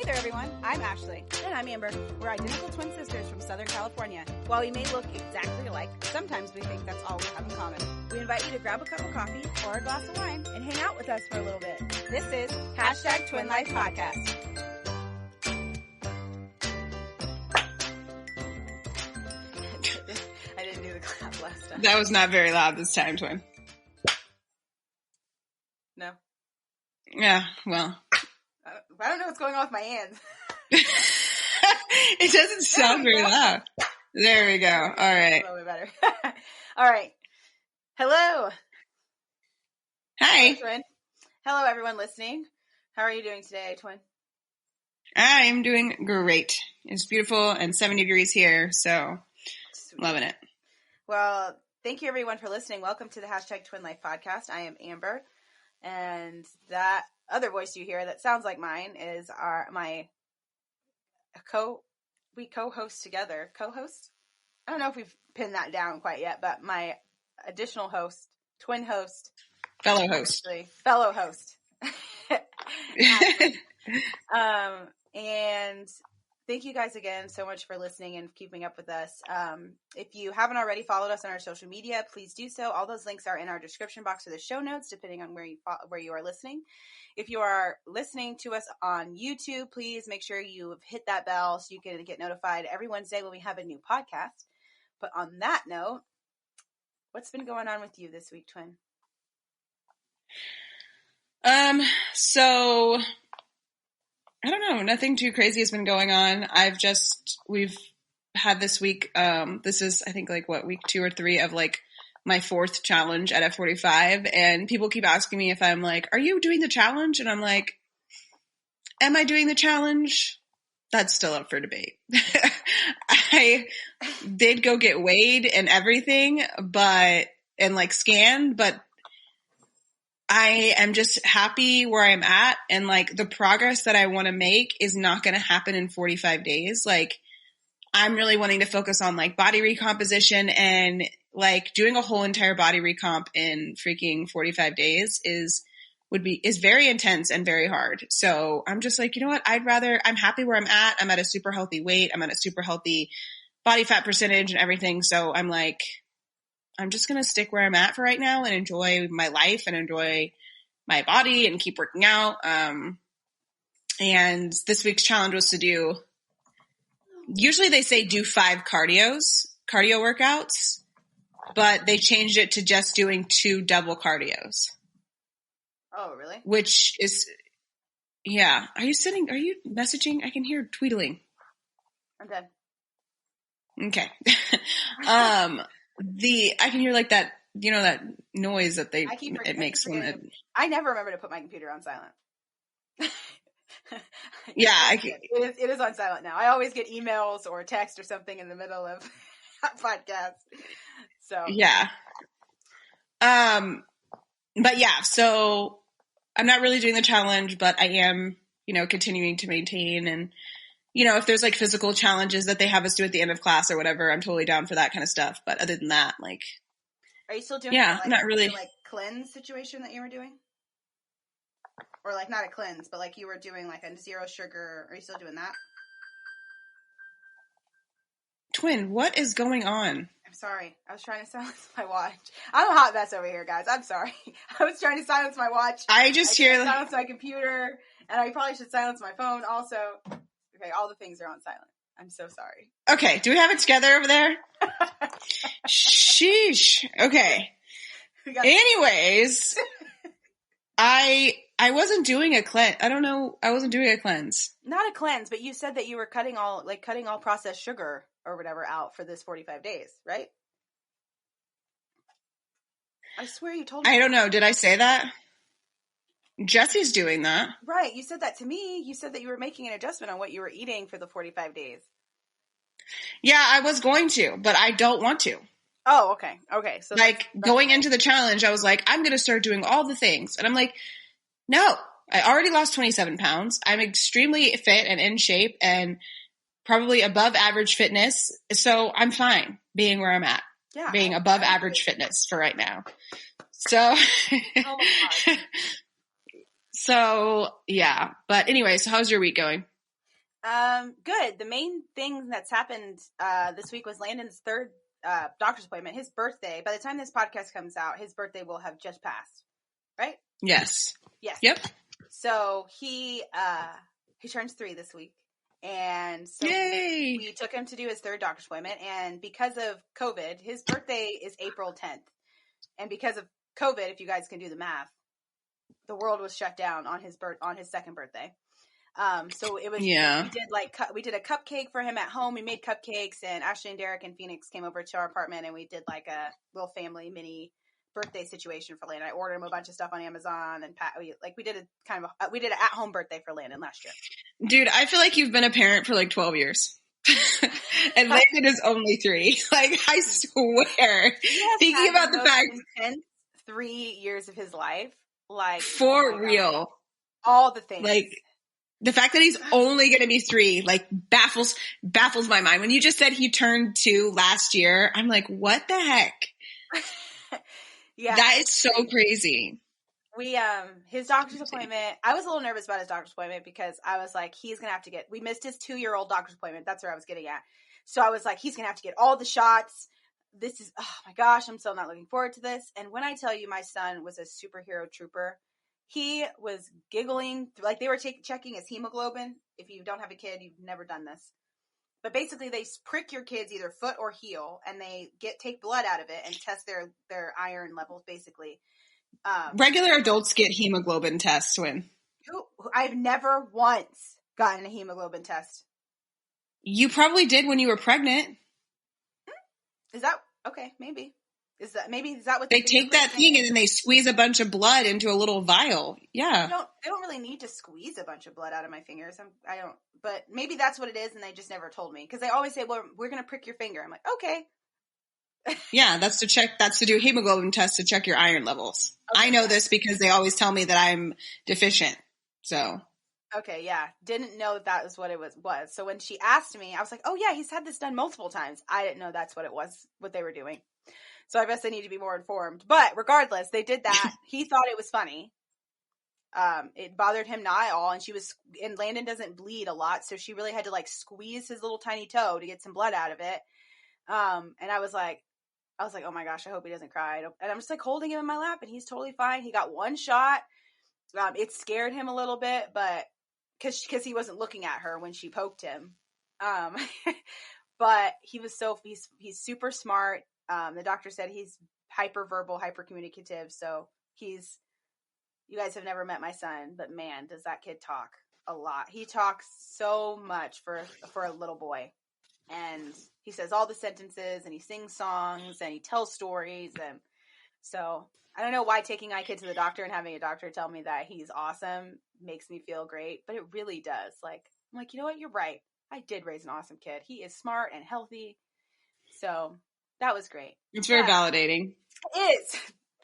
Hey there, everyone. I'm Ashley. And I'm Amber. We're identical twin sisters from Southern California. While we may look exactly alike, sometimes we think that's all we have in common. We invite you to grab a cup of coffee Or a glass of wine. and hang out with us for a little bit. This is #TwinLife Podcast. I didn't do the clap last time. That was not very loud this time, Twin. No. Yeah, well. I don't know what's going on with my hands. It doesn't sound very loud. There we go. All right. A little bit better. All right. Hello. Hi. Twin. Hello, everyone listening. How are you doing today, Twin? I'm doing great. It's beautiful and 70 degrees here, so Sweet. loving it. Well, thank you, everyone, for listening. Welcome to the #TwinLife Podcast. I am Amber, and that other voice you hear that sounds like mine is we co-host together. Co-host? I don't know if we've pinned that down quite yet, but my additional host, twin host. Fellow host. Actually, fellow host. And thank you guys again so much for listening and keeping up with us. If you haven't already followed us on our social media, please do so. All those links are in our description box or the show notes, depending on where you are listening. If you are listening to us on YouTube, please make sure you hit that bell so you can get notified every Wednesday when we have a new podcast. But on that note, what's been going on with you this week, Twin? So I don't know. Nothing too crazy has been going on. We've had this week, this is, I think, week 2 or 3 of my 4th challenge at F45. And people keep asking me if I'm like, are you doing the challenge? And I'm like, am I doing the challenge? That's still up for debate. I did go get weighed and everything, and scanned, but I am just happy where I'm at, and the progress that I want to make is not going to happen in 45 days. I'm really wanting to focus on body recomposition, and doing a whole entire body recomp in freaking 45 days is very intense and very hard. So I'm just you know what? I'm happy where I'm at. I'm at a super healthy weight. I'm at a super healthy body fat percentage and everything. So I'm just going to stick where I'm at for right now and enjoy my life and enjoy my body and keep working out. And this week's challenge was to usually they say do 5 cardio workouts, but they changed it to just doing 2 double cardios. Oh, really? Which is, yeah. Are you messaging? I can hear tweedling. I'm done. Okay. I can hear that, that noise that it makes when it. I never remember to put my computer on silent. Yeah. It is on silent now. I always get emails or text or something in the middle of a podcast. So. Yeah. But yeah, so I'm not really doing the challenge, but I am, continuing to maintain, and if there's physical challenges that they have us do at the end of class or whatever, I'm totally down for that kind of stuff. But other than that, are you still doing not really cleanse situation that you were doing? Or not a cleanse, but you were doing a 0 sugar. Are you still doing that? Twin, what is going on? I'm sorry. I was trying to silence my watch. I'm a hot mess over here, guys. I'm sorry. I was trying to silence my watch. I hear silence my computer, and I probably should silence my phone also. Okay, all the things are on silent. I'm so sorry. Okay, do we have it together over there? Sheesh. Okay. Anyways, I wasn't doing a cleanse. I don't know. I wasn't doing a cleanse. Not a cleanse, but you said that you were cutting all processed sugar or whatever out for this 45 days, right? I swear you told me. I don't know. Did I say that? Jesse's doing that. Right. You said that to me. You said that you were making an adjustment on what you were eating for the 45 days. Yeah, I was going to, but I don't want to. Oh, okay. Okay. So that's going into the challenge, I was I'm going to start doing all the things. And I'm no, I already lost 27 pounds. I'm extremely fit and in shape and probably above average fitness. So I'm fine being where I'm at. Yeah. Being above average fitness for right now. So, oh my God. So yeah, but anyway, so how's your week going? Good. The main thing that's happened this week was Landon's third doctor's appointment. His birthday. By the time this podcast comes out, his birthday will have just passed. Right? Yes. Yes. Yep. So he turns 3 this week, and so Yay! we took him to do his third doctor's appointment. And because of COVID, his birthday is April 10th, and because of COVID, if you guys can do the math, the world was shut down on his second birthday. So it was, we did a cupcake for him at home. We made cupcakes, and Ashley and Derek and Phoenix came over to our apartment, and we did like a little family mini birthday situation for Landon. I ordered him a bunch of stuff on Amazon, and we did we did an at-home birthday for Landon last year. Dude, I feel like you've been a parent for like 12 years. And Landon is only 3. Like, I swear. Thinking about the fact, intense 3 years of his life, like, for real, all the things, like the fact that he's only going to be 3, like, baffles my mind. When you just said he turned 2 last year, I'm like, what the heck? Yeah, that is so crazy. We his doctor's appointment, I was a little nervous about his doctor's appointment because I was like, he's gonna have to we missed his 2-year-old doctor's appointment. That's where I was getting at. So I was like, he's gonna have to get all the shots. This is, oh my gosh, I'm so not looking forward to this. And when I tell you my son was a superhero trooper, he was giggling, like they were checking his hemoglobin. If you don't have a kid, you've never done this. But basically, they prick your kid's either foot or heel, and they take blood out of it and test their iron levels, basically. Regular adults get hemoglobin tests when? I've never once gotten a hemoglobin test. You probably did when you were pregnant. Is that okay? Maybe. Is that what they take that thing and then they squeeze a bunch of blood into a little vial? Yeah. They don't really need to squeeze a bunch of blood out of my fingers. I don't. But maybe that's what it is, and they just never told me because they always say, "Well, we're gonna prick your finger." I'm like, okay. Yeah, that's to do hemoglobin tests to check your iron levels. Okay, I know this because they always tell me that I'm deficient. So. Okay, yeah. Didn't know that was what it was. So when she asked me, I was like, oh yeah, he's had this done multiple times. I didn't know that's what it was, what they were doing. So I guess I need to be more informed. But regardless, they did that. He thought it was funny. It bothered him not at all. And Landon doesn't bleed a lot. So she really had to like squeeze his little tiny toe to get some blood out of it. And I was like, oh my gosh, I hope he doesn't cry. And I'm just like holding him in my lap and he's totally fine. He got one shot. It scared him a little bit, but because he wasn't looking at her when she poked him. But he's super smart. The doctor said he's hyperverbal, hypercommunicative. So you guys have never met my son, but man, does that kid talk a lot. He talks so much for a little boy. And he says all the sentences and he sings songs and he tells stories. And so I don't know why taking my kid to the doctor and having a doctor tell me that he's awesome makes me feel great, but it really does. Like, I'm like, you know what? You're right. I did raise an awesome kid. He is smart and healthy. So that was great. It's very validating. It is.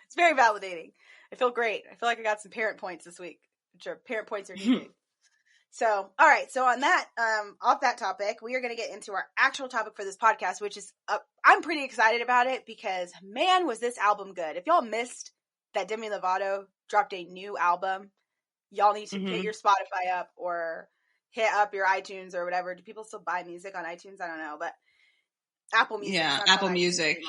It's very validating. I feel great. I feel like I got some parent points this week, which are parent points are needed. So, all right. So on that, off that topic, we are going to get into our actual topic for this podcast, which is, I'm pretty excited about it because man, was this album good. If y'all missed that Demi Lovato dropped a new album, y'all need to hit your Spotify up or hit up your iTunes or whatever. Do people still buy music on iTunes? I don't know, but Apple Music. Yeah, Apple Music.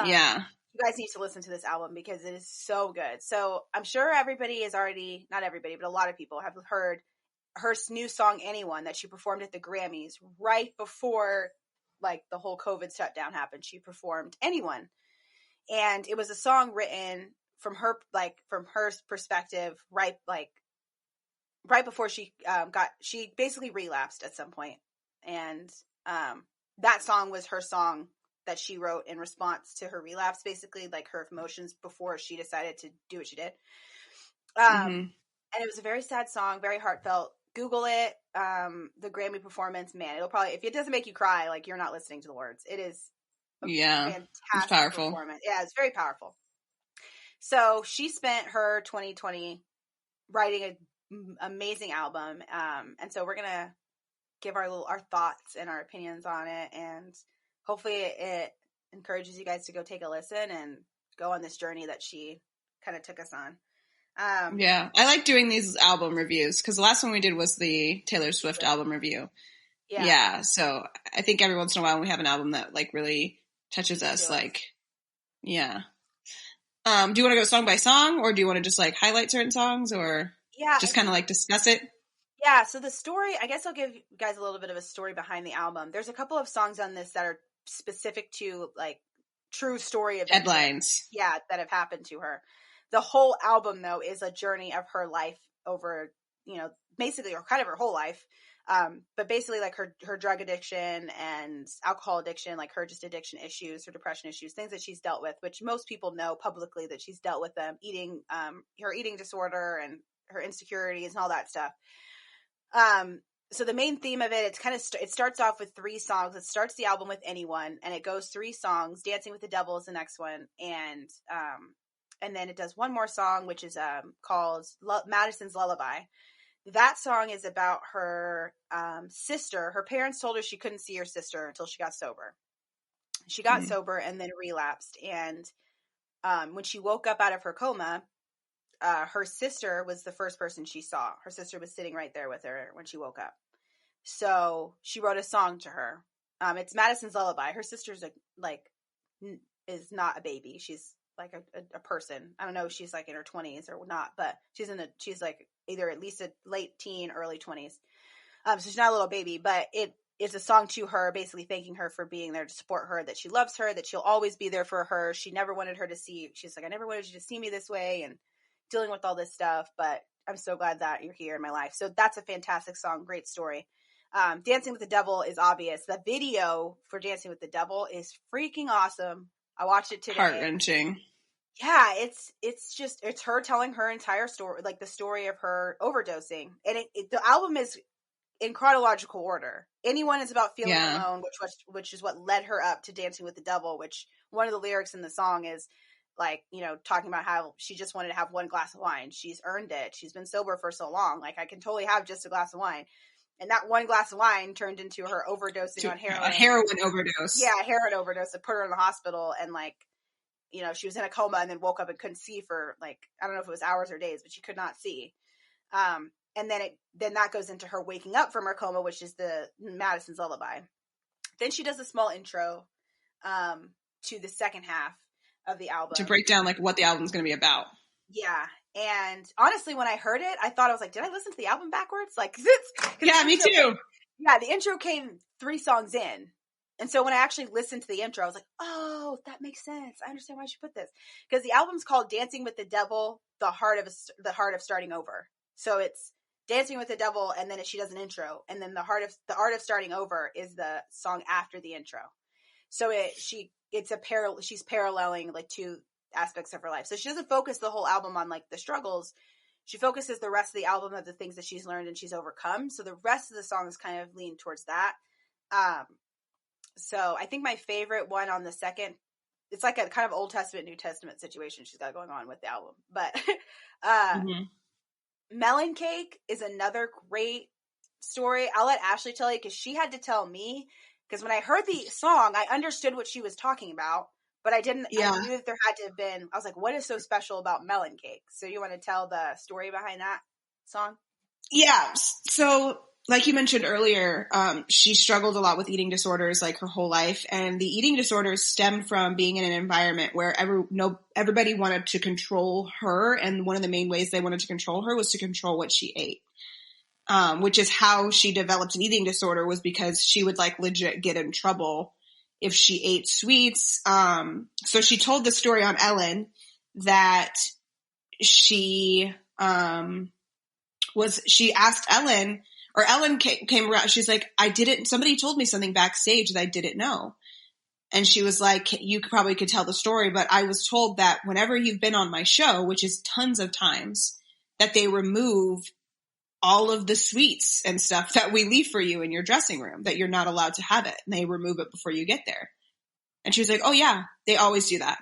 Yeah. You guys need to listen to this album because it is so good. So I'm sure everybody is already, not everybody, but a lot of people have heard her new song, Anyone, that she performed at the Grammys right before like the whole COVID shutdown happened. She performed Anyone. And it was a song written from her perspective, right before she she basically relapsed at some point. And that song was her song that she wrote in response to her relapse, basically like her emotions before she decided to do what she did. And it was a very sad song, very heartfelt. Google it. The Grammy performance, man, it'll probably, if it doesn't make you cry, like you're not listening to the words. It is fantastic performance. Yeah, it's very powerful. So she spent her 2020 writing an amazing album. And so we're going to give our thoughts and our opinions on it. And hopefully it encourages you guys to go take a listen and go on this journey that she kind of took us on. Yeah, I like doing these album reviews because the last one we did was the Taylor Swift album review. Yeah, so I think every once in a while when we have an album that like really touches us, like, yeah. Do you want to go song by song, or do you want to just like highlight certain songs, or just kind of like discuss it? Yeah, so the story, I guess I'll give you guys a little bit of a story behind the album. There's a couple of songs on this that are specific to like true story events. Headlines. Yeah, that have happened to her. The whole album, though, is a journey of her life over, basically, or kind of her whole life. But basically, like her drug addiction and alcohol addiction, like her just addiction issues, her depression issues, things that she's dealt with, which most people know publicly that she's dealt with them, her eating disorder and her insecurities and all that stuff. So the main theme of it, it starts off with 3 songs. It starts the album with Anyone, and it goes 3 songs. Dancing with the Devil is the next one, and then it does one more song, which is called Madison's Lullaby. That song is about her sister. Her parents told her she couldn't see her sister until she got sober. She got sober and then relapsed, and when she woke up out of her coma, her sister was the first person she saw. Her sister was sitting right there with her when she woke up. So she wrote a song to her. It's Madison's Lullaby. Her sister's is not a baby. She's like a person. I don't know if she's like in her 20s or not, but she's like either at least a late teen, early 20s. So she's not a little baby, but it's a song to her, basically thanking her for being there to support her, that she loves her, that she'll always be there for her. She never wanted her to see. She's like, I never wanted you to see me this way, and dealing with all this stuff, but I'm so glad that you're here in my life. So that's a fantastic song. Great story. Dancing with the Devil is obvious. The video for Dancing with the Devil is freaking awesome. I watched it today. Heart-wrenching. Yeah, it's her telling her entire story, like the story of her overdosing. And the album is in chronological order. Anyone is about feeling alone, which is what led her up to Dancing with the Devil, which one of the lyrics in the song is like, talking about how she just wanted to have one glass of wine. She's earned it. She's been sober for so long. Like, I can totally have just a glass of wine. And that one glass of wine turned into her overdosing on heroin. A heroin overdose. Yeah, a heroin overdose that put her in the hospital. And like, she was in a coma and then woke up and couldn't see for like, I don't know if it was hours or days, but she could not see. And then that goes into her waking up from her coma, which is the Madison's Lullaby. Then she does a small intro to the second half of the album. To break down like what the album's going to be about. Yeah. And honestly, when I heard it, I thought, I was like, did I listen to the album backwards? Like, yeah, me too. Yeah, the intro came 3 songs in. And so when I actually listened to the intro, I was like, oh, that makes sense. I understand why she put this. Because the album's called Dancing with the Devil, the Heart of Starting Over. So it's Dancing with the Devil, and then she does an intro. And then the Art of Starting Over is the song after the intro. So she's paralleling like 2 aspects of her life. So she doesn't focus the whole album on like the struggles. She focuses the rest of the album of the things that she's learned and she's overcome. So the rest of the songs kind of lean towards that. So I think my favorite one on the second, it's like a kind of Old Testament, New Testament situation she's got going on with the album. But Melon Cake is another great story. I'll let Ashley tell you because she had to tell me. Because when I heard the song, I understood what she was talking about, but I didn't. Yeah. I knew that there had to have been. I was like, "What is so special about Melon Cake?" So you want to tell the story behind that song? Yeah. So, like you mentioned earlier, she struggled a lot with eating disorders like her whole life, and the eating disorders stemmed from being in an environment where everybody wanted to control her, and one of the main ways they wanted to control her was to control what she ate. Which is how she developed an eating disorder, was because she would like legit get in trouble if she ate sweets. So she told the story on Ellen that she asked Ellen, or Ellen came around. She's like, somebody told me something backstage that I didn't know. And she was like, you probably could tell the story, but I was told that whenever you've been on my show, which is tons of times, that they remove all of the sweets and stuff that we leave for you in your dressing room, that you're not allowed to have it. And they remove it before you get there. And she was like, oh yeah, they always do that.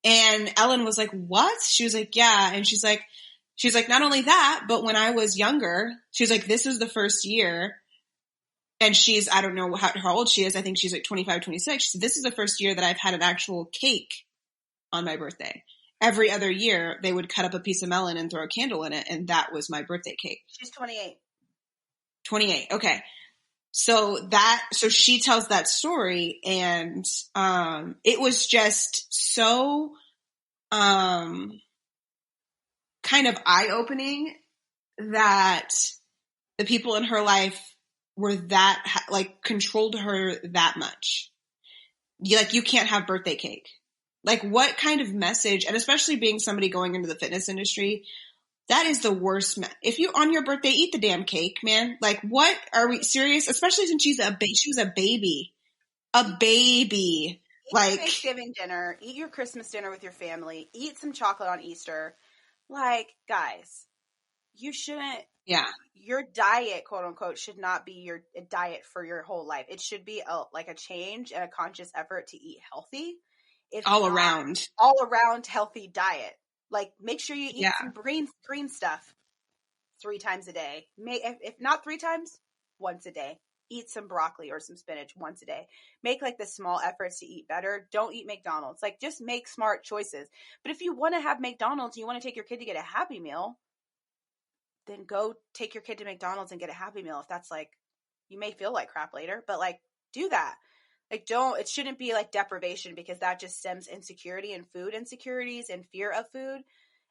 And Ellen was like, what? She was like, yeah. And she's like, not only that, but when I was younger, she was like, this is the first year. And I don't know how old she is. I think she's like 25, 26. She said, this is the first year that I've had an actual cake on my birthday. every other year they would cut up a piece of melon and throw a candle in it, and that was my birthday cake. She's 28. 28. Okay. So she tells that story, and it was just so kind of eye-opening that the people in her life were that, like, controlled her that much. You can't have birthday cake. Like, what kind of message, and especially being somebody going into the fitness industry, that is the worst. If you, on your birthday, eat the damn cake, man. Like, what? Are we serious? Especially since she was a baby. A baby. Eat like your Thanksgiving dinner. Eat your Christmas dinner with your family. Eat some chocolate on Easter. Like, guys, you shouldn't. Yeah. Your diet, quote unquote, should not be your diet for your whole life. It should be a change and a conscious effort to eat healthy. All around healthy diet. Like, make sure you eat some green stuff 3 times a day. If not 3 times, once a day. Eat some broccoli or some spinach once a day. Make, like, the small efforts to eat better. Don't eat McDonald's. Like, just make smart choices. But if you want to have McDonald's and you want to take your kid to get a Happy Meal, then go take your kid to McDonald's and get a Happy Meal. If that's, like, you may feel like crap later, but, like, do that. Like, it shouldn't be like deprivation, because that just stems insecurity and food insecurities and fear of food.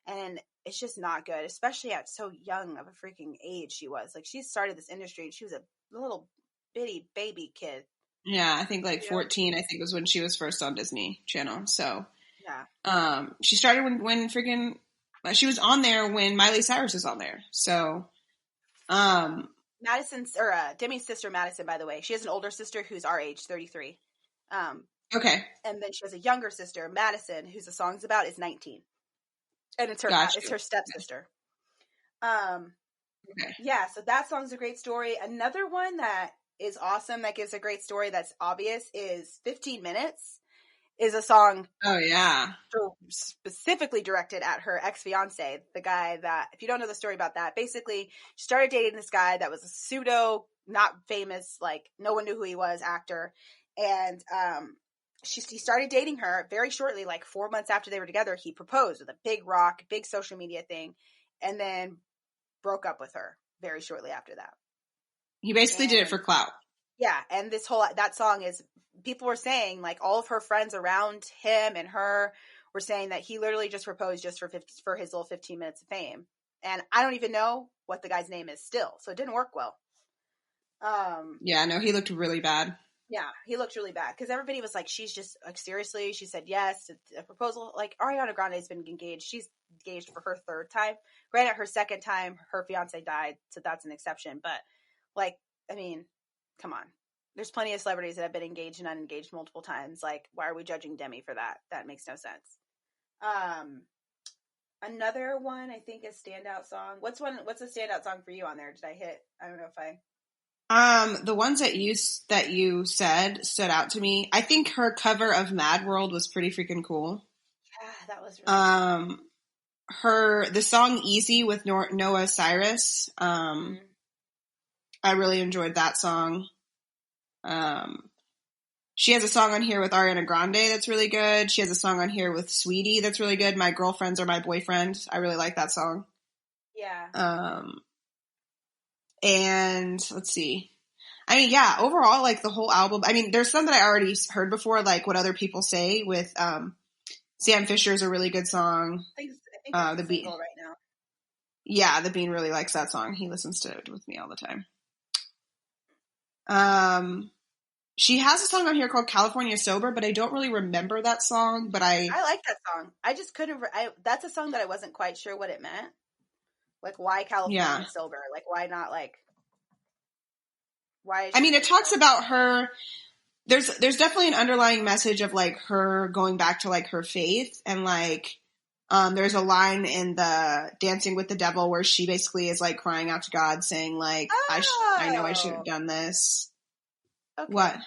And it's just not good, especially at so young of a freaking age she was. Like, she started this industry and she was a little bitty baby kid. Yeah, I think like 14, I think was when she was first on Disney Channel. So, yeah. She started when freaking, she was on there when Miley Cyrus was on there. So, Madison's, or Demi's sister Madison, by the way, she has an older sister who's our age, 33. Okay. And then she has a younger sister, Madison, who's the song's about, is 19. And it's her stepsister. Okay. Yeah, so that song's a great story. Another one that is awesome, that gives a great story that's obvious, is 15 Minutes. Is a song. Oh, yeah. Specifically directed at her ex-fiance, the guy that, if you don't know the story about that, basically she started dating this guy that was a pseudo, not famous, like, no one knew who he was, actor. And he started dating her very shortly, like 4 months after they were together. He proposed with a big social media thing, and then broke up with her very shortly after that. He basically did it for clout. Yeah, and that song is, people were saying, like, all of her friends around him and her were saying that he literally just proposed just for his little 15 minutes of fame. And I don't even know what the guy's name is still, so it didn't work well. Yeah, no, he looked really bad. Yeah, he looked really bad, because everybody was like, she's just, like, seriously, she said yes, it's a proposal. Like, Ariana Grande's been engaged. She's engaged for her 3rd time. Granted, her 2nd time, her fiance died, so that's an exception. But, like, I mean, come on. There's plenty of celebrities that have been engaged and unengaged multiple times. Like, why are we judging Demi for that? That makes no sense. Another one, I think, is standout song. What's a standout song for you on there? Did I hit? I don't know if I. The ones that you said stood out to me. I think her cover of Mad World was pretty freaking cool. Yeah, that was really cool. The song Easy with Noah Cyrus. I really enjoyed that song. She has a song on here with Ariana Grande that's really good. She has a song on here with Sweetie that's really good. My Girlfriends Are My Boyfriend. I really like that song. Yeah. And let's see. I mean, yeah, overall, like, the whole album, I mean, there's some that I already heard before, like What Other People Say with Sam Fisher's a really good song. I think it's the single right now. Yeah, the Bean really likes that song. He listens to it with me all the time. She has a song on here called California Sober, but I don't really remember that song, but I like that song. I just couldn't, that's a song that I wasn't quite sure what it meant. Like, why California Sober? Like, why not, like, why? I mean, it talks about her, there's definitely an underlying message of, like, her going back to, like, her faith, and, like, there's a line in the Dancing with the Devil where she basically is, like, crying out to God saying, like, I know I should have done this. Okay. What?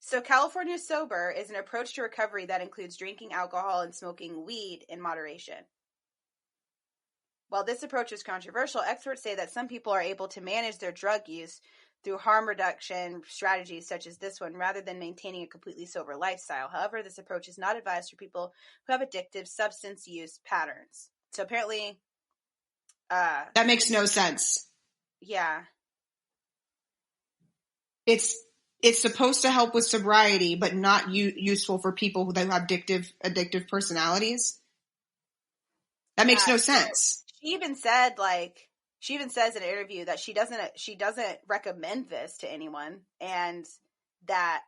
So California Sober is an approach to recovery that includes drinking alcohol and smoking weed in moderation. While this approach is controversial, experts say that some people are able to manage their drug use through harm reduction strategies such as this one, rather than maintaining a completely sober lifestyle. However, this approach is not advised for people who have addictive substance use patterns. So apparently, that makes no sense. Yeah. It's supposed to help with sobriety, but not useful for people who have addictive personalities. That makes no sense. She even said, she even says in an interview that she doesn't recommend this to anyone, and that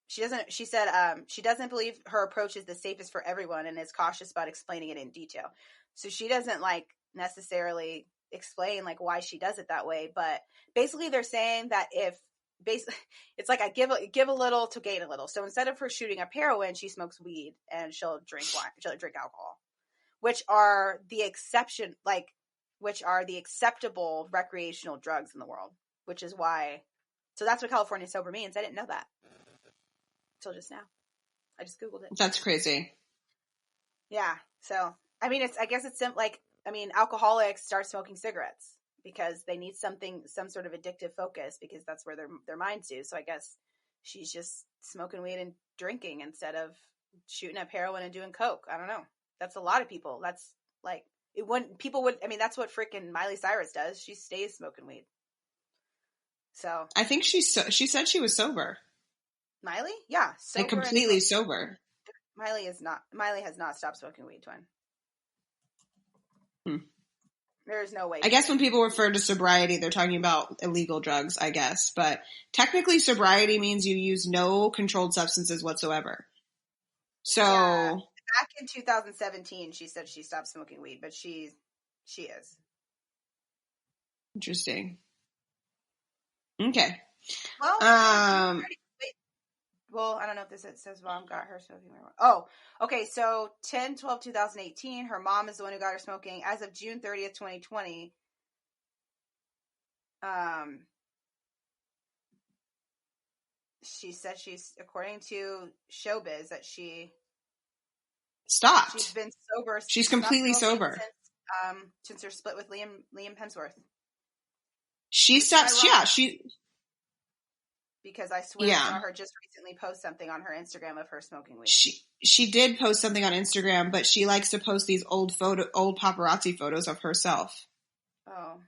she doesn't believe her approach is the safest for everyone and is cautious about explaining it in detail. So she doesn't necessarily explain why she does it that way, but basically they're saying that it's like I give a little to gain a little. So instead of her shooting up heroin, she smokes weed and she'll drink wine, she'll drink alcohol, which are the acceptable recreational drugs in the world, which is why. So that's what California sober means. I didn't know that until just now. I just Googled it. That's crazy. Yeah. So, I mean, I guess it's simple. Alcoholics start smoking cigarettes because they need some sort of addictive focus, because that's where their minds do. So I guess she's just smoking weed and drinking instead of shooting up heroin and doing coke. I don't know. That's a lot of people. That's that's what freaking Miley Cyrus does. She stays smoking weed. So I think she said she was sober. Miley? Yeah. Sober, completely sober. Miley has not stopped smoking weed, twin. There's no way. I guess when people refer to sobriety, they're talking about illegal drugs, I guess. But technically sobriety means you use no controlled substances whatsoever. So back in 2017, she said she stopped smoking weed, but she is. Interesting. Okay. Well, well, I don't know if this says mom got her smoking. Oh, okay. So 10/12/2018, her mom is the one who got her smoking. As of June 30th, 2020, she said according to Showbiz, that she stopped. She's been sober. She's completely sober since her split with Liam Hemsworth. She stopped. Yeah, because I swear I saw her just recently post something on her Instagram of her smoking weed. She did post something on Instagram, but she likes to post these old paparazzi photos of herself. Oh.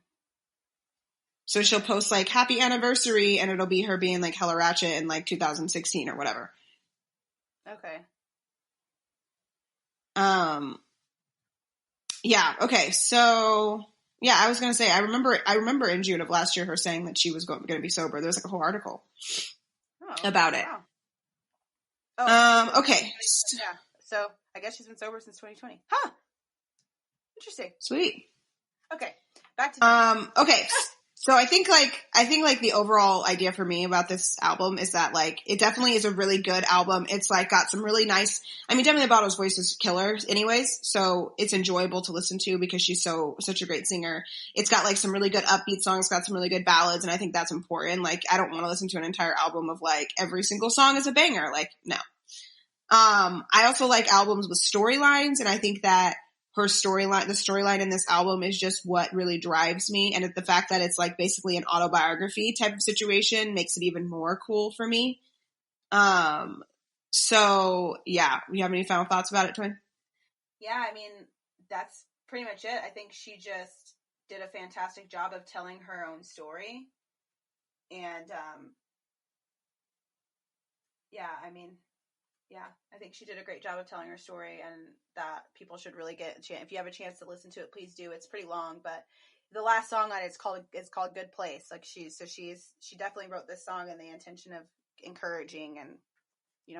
So she'll post happy anniversary, and it'll be her being hella ratchet in 2016 or whatever. Okay. Yeah. Okay. So yeah, I was gonna say I remember in June of last year her saying that she was going to be sober. There was a whole article about it. Wow. Oh. Okay. Yeah. So I guess she's been sober since 2020. Huh. Interesting. Sweet. Okay. Back to okay. So I think the overall idea for me about this album is that it definitely is a really good album. It's got some really nice, Demi Lovato's voice is killer anyways, so it's enjoyable to listen to because she's such a great singer. It's got some really good upbeat songs, got some really good ballads, and I think that's important. I don't want to listen to an entire album of every single song is a banger. No. I also like albums with storylines, and I think that the storyline in this album is just what really drives me. And the fact that it's basically an autobiography type of situation makes it even more cool for me. So yeah, you have any final thoughts about it, Twin? Yeah, that's pretty much it. I think she just did a fantastic job of telling her own story. And, I think she did a great job of telling her story, and that people should really get a chance. If you have a chance to listen to it, please do. It's pretty long, but the last song on it is called Good Place. She definitely wrote this song in the intention of encouraging and,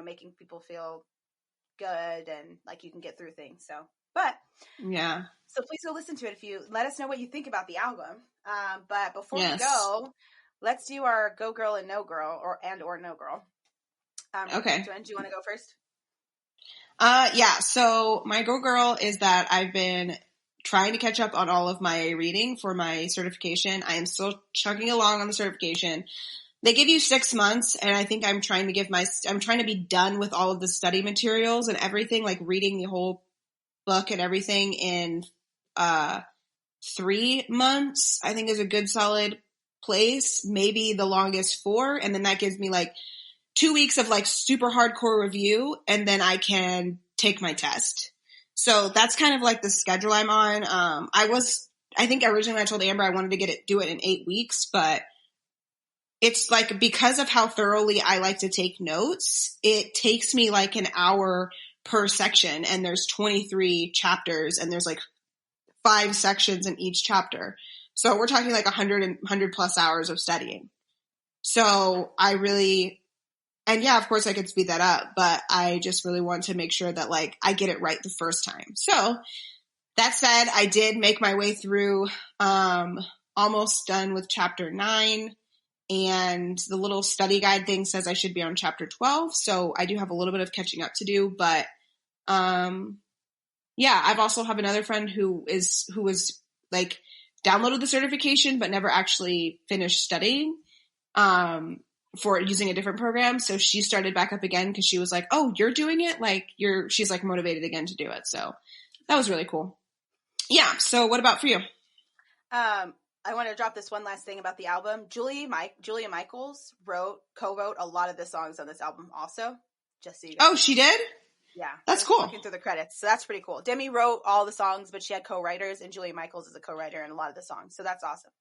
making people feel good and you can get through things. So, but yeah. So please go listen to it. Let us know what you think about the album. But before we go, let's do our Go Girl and No Girl or No Girl. Okay. Do you want to go first? Yeah. So my Go Girl is that I've been trying to catch up on all of my reading for my certification. I am still chugging along on the certification. They give you 6 months, and I think I'm trying to be done with all of the study materials and everything, reading the whole book and everything in 3 months, I think is a good solid place, maybe the longest 4. And then that gives me like 2 weeks of like super hardcore review. And then I can take my test. So that's kind of like the schedule I'm on. I think originally I told Amber I wanted to do it in 8 weeks, but it's like, because of how thoroughly I like to take notes, it takes me like an hour per section, and there's 23 chapters, and there's like 5 sections in each chapter. So we're talking like 100 plus hours of studying. So and yeah, of course I could speed that up, but I just really want to make sure that like I get it right the first time. So that said, I did make my way through, almost done with chapter 9. And the little study guide thing says I should be on chapter 12. So I do have a little bit of catching up to do, but, yeah, I've also have another friend who was like downloaded the certification, but never actually finished studying, for using a different program. So she started back up again because she was like, oh, you're doing it? Like she's like motivated again to do it. So that was really cool. Yeah. So what about for you? I want to drop this one last thing about the album. Julia Michaels co-wrote a lot of the songs on this album also, just so you guys know. She did? Yeah. That's cool. Looking through the credits. So that's pretty cool. Demi wrote all the songs, but she had co-writers, and Julia Michaels is a co-writer in a lot of the songs. So that's awesome.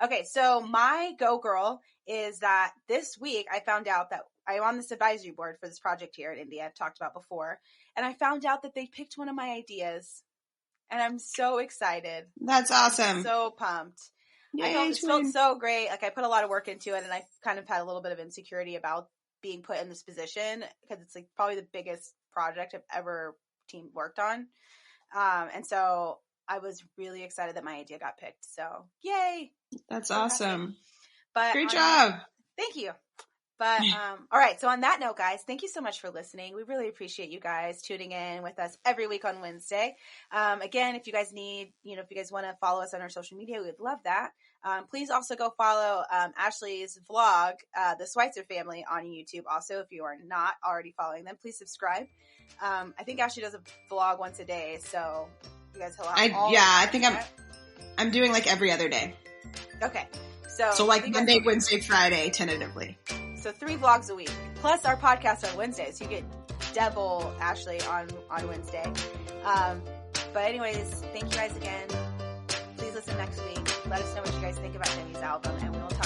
Okay, so my go girl is that this week I found out that I'm on this advisory board for this project here in India I've talked about before, and I found out that they picked one of my ideas, and I'm so excited. That's awesome. I'm so pumped. Yay, It felt so great. Like, I put a lot of work into it, and I kind of had a little bit of insecurity about being put in this position because it's like probably the biggest project I've ever worked on. And so I was really excited that my idea got picked. So yay. That's awesome. But great job. Thank you. But, all right. So on that note, guys, thank you so much for listening. We really appreciate you guys tuning in with us every week on Wednesday. Again, if you guys if you guys want to follow us on our social media, we would love that. Please also go follow Ashley's vlog, The Schweitzer Family, on YouTube. Also, if you are not already following them, please subscribe. I think Ashley does a vlog once a day, so you guys I think I'm doing like every other day. Okay. So like Monday, Wednesday, Friday, tentatively. So 3 vlogs a week, plus our podcast on Wednesdays. You get double Ashley on Wednesday. But anyways, thank you guys again. Please listen next week. Let us know what you guys think about Demi's album, and we will talk